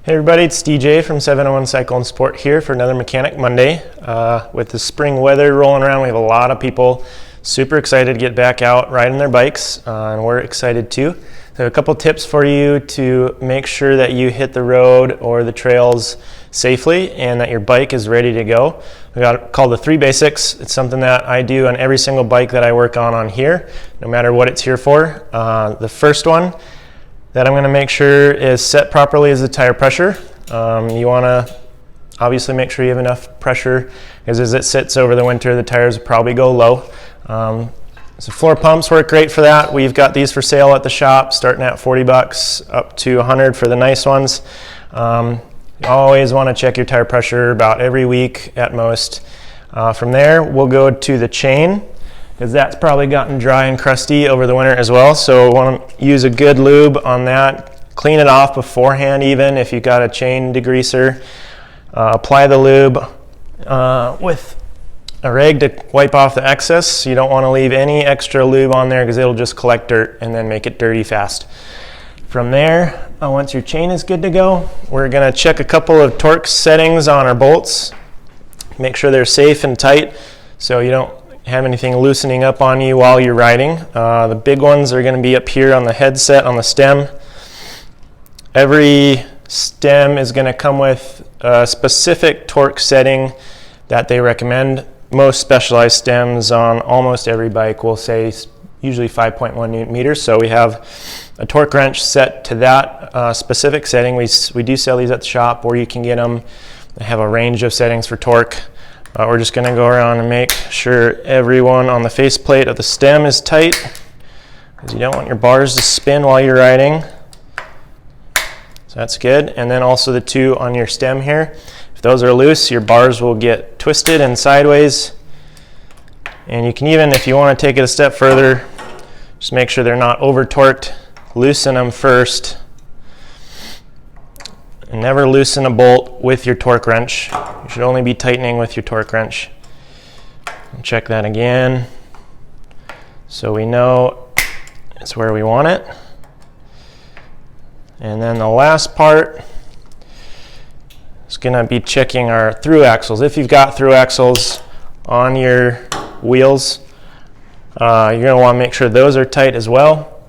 Hey everybody, it's DJ from 701 Cycle and Sport here for another Mechanic Monday. With the spring weather rolling around, we have a lot of people super excited to get back out riding their bikes, and we're excited too. So a couple tips for you to make sure that you hit the road or the trails safely and that your bike is ready to go. We got it called the 3 Basics. It's something that I do on every single bike that I work on here, no matter what it's here for. The first one that I'm going to make sure is set properly is the tire pressure. You want to obviously make sure you have enough pressure, because as it sits over the winter, the tires will probably go low. So floor pumps work great for that. We've got these for sale at the shop, starting at $40 up to $100 for the nice ones. You always want to check your tire pressure about every week at most. From there, we'll go to the chain, because that's probably gotten dry and crusty over the winter as well. So we want to use a good lube on that. Clean it off beforehand, even if you've got a chain degreaser. Apply the lube with a rag to wipe off the excess. You don't want to leave any extra lube on there, because it'll just collect dirt and then make it dirty fast. From there, once your chain is good to go, we're going to check a couple of torque settings on our bolts. Make sure they're safe and tight so you don't have anything loosening up on you while you're riding. The big ones are going to be up here on the headset on the stem. Every stem is going to come with a specific torque setting that they recommend. Most specialized stems on almost every bike will say usually 5.1 newton meters. So we have a torque wrench set to that specific setting. We do sell these at the shop, or you can get them. They have a range of settings for torque. We're just going to go around and make sure everyone on the faceplate of the stem is tight, because you don't want your bars to spin while you're riding. So that's good. And then also the two on your stem here. If those are loose, your bars will get twisted and sideways. And you can even, if you want to take it a step further, just make sure they're not over torqued. Loosen them first. And never loosen a bolt with your torque wrench. You should only be tightening with your torque wrench. And check that again, so we know it's where we want it. And then the last part is going to be checking our through axles. If you've got through axles on your wheels, you're going to want to make sure those are tight as well,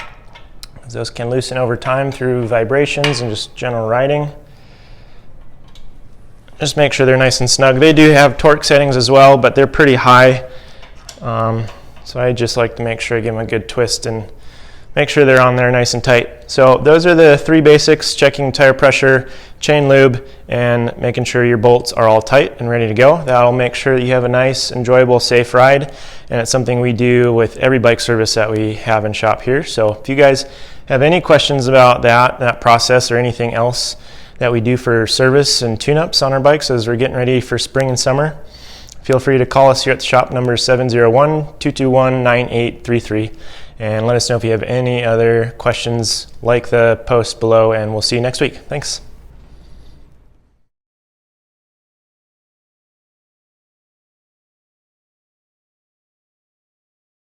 because those can loosen over time through vibrations and just general riding. Just make sure they're nice and snug. They do have torque settings as well, but they're pretty high. So I just like to make sure I give them a good twist and make sure they're on there nice and tight. So those are the 3 basics: checking tire pressure, chain lube, and making sure your bolts are all tight and ready to go. That'll make sure that you have a nice, enjoyable, safe ride. And it's something we do with every bike service that we have in shop here. So if you guys have any questions about that process, or anything else that we do for service and tune-ups on our bikes as we're getting ready for spring and summer, feel free to call us here at the shop. Number 701-221-9833, and let us know if you have any other questions like the post below, and we'll see you next week. Thanks.